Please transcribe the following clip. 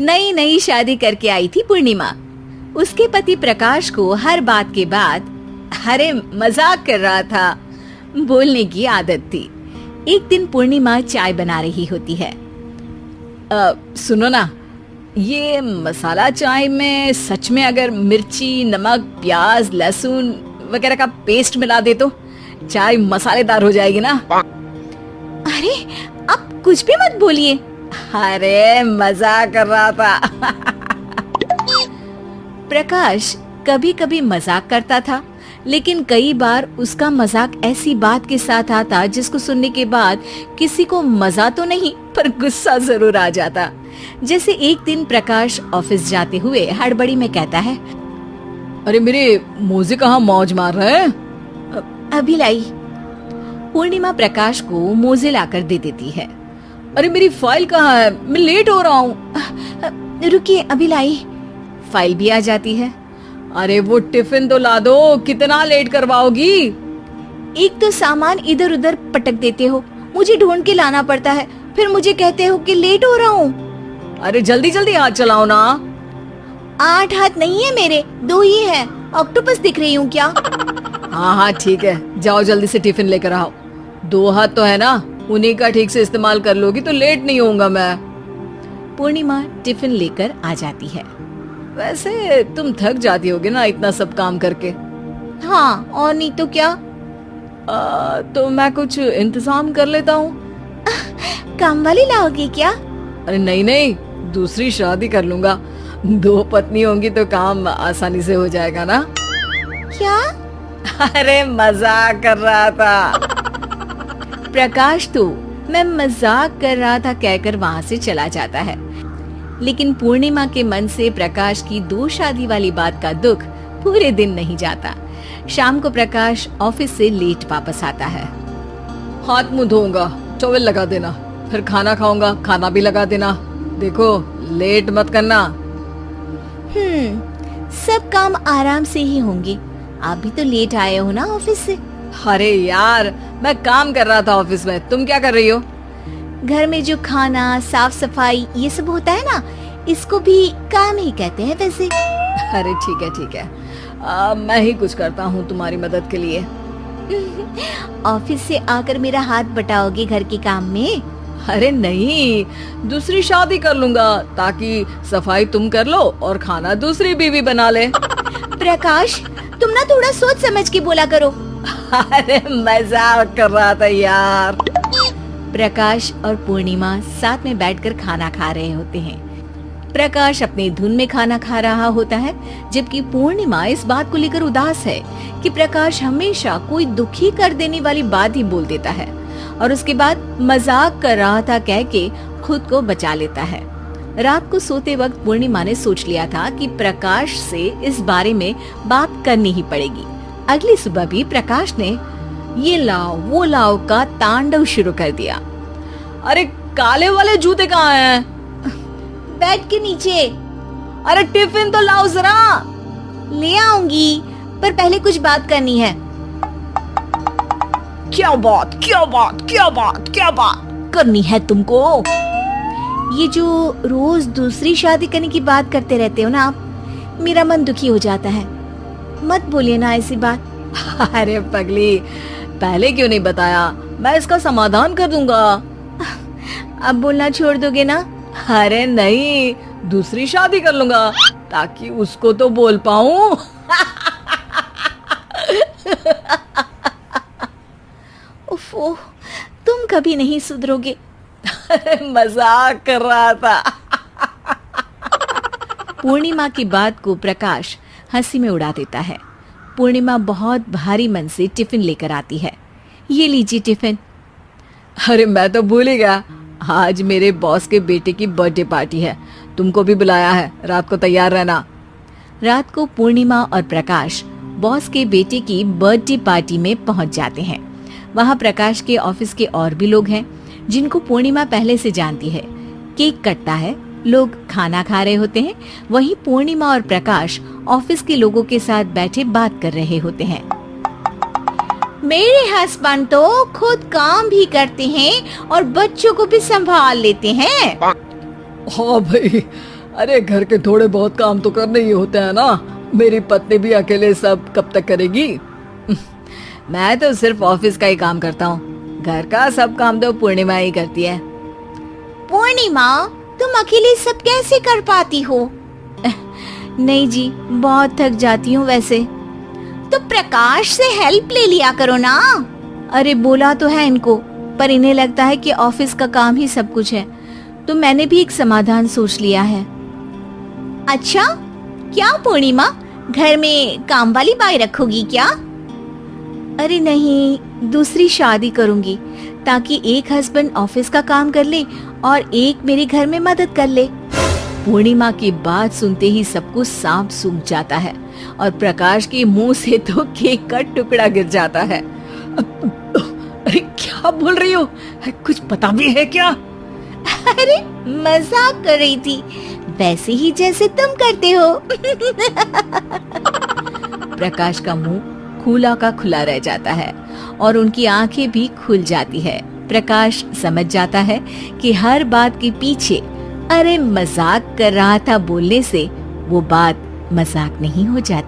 नई नई शादी करके आई थी पूर्णिमा। उसके पति प्रकाश को हर बात के बाद अरे मजाक कर रहा था बोलने की आदत थी। एक दिन पूर्णिमा चाय बना रही होती है। सुनो ना, ये मसाला चाय में सच में अगर मिर्ची, नमक, प्याज, लहसुन वगैरह का पेस्ट मिला दे तो चाय मसालेदार हो जाएगी ना। अरे आप कुछ भी मत बोलिए। अरे मजाक कर रहा था। प्रकाश कभी कभी मजाक करता था, लेकिन कई बार उसका मजाक ऐसी बात के साथ आता जिसको सुनने के बाद किसी को मजा तो नहीं पर गुस्सा जरूर आ जाता। जैसे एक दिन प्रकाश ऑफिस जाते हुए हड़बड़ी में कहता है, अरे मेरे मोजे कहाँ मौज मार रहे हैं? अभी लाई। पूर्णिमा प्रकाश को मोजे लाकर दे देती है। अरे मेरी फाइल कहाँ है? मैं लेट हो रहा हूँ। रुकिए अभी लाई। फाइल भी आ जाती है। अरे वो टिफिन तो ला दो, कितना लेट करवाओगी? एक तो सामान इधर उधर पटक देते हो, मुझे ढूंढ के लाना पड़ता है, फिर मुझे कहते हो कि लेट हो रहा हूँ। अरे जल्दी जल्दी हाथ चलाओ ना। 8 हाथ नहीं है मेरे, 2 ही है। ऑक्टोपस दिख रही हूँ क्या? हाँ हाँ ठीक है, जाओ जल्दी से टिफिन लेकर आओ। 2 हाथ तो है ना, उन्हीं का ठीक से इस्तेमाल कर लोगी तो लेट नहीं होऊंगा मैं। पूर्णिमा टिफिन लेकर आ जाती है। वैसे तुम थक जाती होगी ना इतना सब काम करके। हाँ और नहीं तो क्या। तो मैं कुछ इंतजाम कर लेता हूँ। काम वाली लाओगी क्या? अरे नहीं नहीं, दूसरी शादी कर लूंगा। 2 पत्नी होंगी तो काम आसानी से हो जाएगा ना। क्या? अरे मजाक कर रहा था। प्रकाश तो मैं मजाक कर रहा था कहकर वहाँ से चला जाता है, लेकिन पूर्णिमा के मन से प्रकाश की 2 शादी वाली बात का दुख पूरे दिन नहीं जाता। शाम को प्रकाश ऑफिस से लेट वापस आता है। हाथ मुंह धोऊंगा, टॉवेल लगा देना, फिर खाना खाऊंगा, खाना भी लगा देना। देखो लेट मत करना। सब काम आराम से ही होंगे। आप भी तो लेट आए हो ना ऑफिस से। अरे यार मैं काम कर रहा था ऑफिस में, तुम क्या कर रही हो? घर में जो खाना, साफ सफाई ये सब होता है ना, इसको भी काम ही कहते हैं वैसे। अरे ठीक है, मैं ही कुछ करता हूँ तुम्हारी मदद के लिए। ऑफिस से आकर मेरा हाथ बटाओगे घर के काम में? अरे नहीं, दूसरी शादी कर लूंगा ताकि सफाई तुम कर लो और खाना दूसरी बीवी बना ले। प्रकाश तुम ना थोड़ा सोच समझ के बोला करो। अरे मजाक कर रहा था यार। प्रकाश और पूर्णिमा साथ में बैठकर खाना खा रहे होते हैं। प्रकाश अपनी धुन में खाना खा रहा होता है, जबकि पूर्णिमा इस बात को लेकर उदास है कि प्रकाश हमेशा कोई दुखी कर देने वाली बात ही बोल देता है और उसके बाद मजाक कर रहा था कह के खुद को बचा लेता है। रात को सोते वक्त पूर्णिमा ने सोच लिया था कि प्रकाश से इस बारे में बात करनी ही पड़ेगी। अगली सुबह भी प्रकाश ने ये लाओ वो लाओ का तांडव शुरू कर दिया। अरे काले वाले जूते कहाँ हैं? बेड के नीचे। अरे टिफिन तो लाओ जरा। ले आऊंगी, पर पहले कुछ बात करनी है। क्या बात करनी है तुमको? ये जो रोज दूसरी शादी करने की बात करते रहते हो ना आप, मेरा मन दुखी हो जाता है। मत बोलिए ना ऐसी बात। अरे पगली, पहले क्यों नहीं बताया? मैं इसका समाधान कर दूंगा। अब बोलना छोड़ दोगे ना? अरे नहीं, दूसरी शादी कर लूंगा ताकि उसको तो बोल पाऊं। उफ़, तुम कभी नहीं सुधरोगे। अरे मजाक कर रहा था। पूर्णिमा की बात को प्रकाश हंसी में उड़ा देता है। पूर्णिमा बहुत भारी मन से टिफिन लेकर आती है। ये लीजिए टिफिन। अरे मैं तो भूल ही गया, आज मेरे बॉस के बेटे की बर्थडे पार्टी है, तुमको भी बुलाया है, रात को तैयार रहना। रात को पूर्णिमा और प्रकाश बॉस के बेटे की बर्थडे पार्टी में पहुंच जाते हैं। वहां प्रकाश के ऑफिस के और भी लोग हैं जिनको पूर्णिमा पहले से जानती है। केक कटता है, लोग खाना खा रहे होते हैं। वहीं पूर्णिमा और प्रकाश ऑफिस के लोगों के साथ बैठे बात कर रहे होते हैं। मेरे हस्बैंड तो खुद काम भी करते हैं और बच्चों को भी संभाल लेते हैं। हाँ भाई, अरे घर के थोड़े बहुत काम तो करने ही होते हैं ना, मेरी पत्नी भी अकेले सब कब तक करेगी। मैं तो सिर्फ ऑफिस का ही काम करता हूँ, घर का सब काम तो पूर्णिमा ही करती है। पूर्णिमा, तुम अकेले सब कैसे कर पाती हो? नहीं जी, बहुत थक जाती हूँ वैसे। तो प्रकाश से हेल्प ले लिया करो ना। अरे बोला तो है इनको, पर इन्हें लगता है कि ऑफिस का काम ही सब कुछ है, तो मैंने भी एक समाधान सोच लिया है। अच्छा, क्या पूर्णिमा, घर में काम वाली बाई रखोगी क्या? अरे नहीं, दूसरी शादी करूंगी ताकि एक हस्बैंड ऑफिस का काम कर ले और एक मेरे घर में मदद कर ले। पूर्णिमा की बात सुनते ही सब कुछ सांप सूख जाता है और प्रकाश के मुंह से तो केक का टुकड़ा गिर जाता है। अरे क्या बोल रही हो, कुछ पता भी है क्या? अरे मजाक कर रही थी, वैसे ही जैसे तुम करते हो। प्रकाश का मुंह खुला का खुला रह जाता है और उनकी आंखें भी खुल जाती है। प्रकाश समझ जाता है कि हर बात के पीछे अरे मजाक कर रहा था बोलने से वो बात मजाक नहीं हो जाती।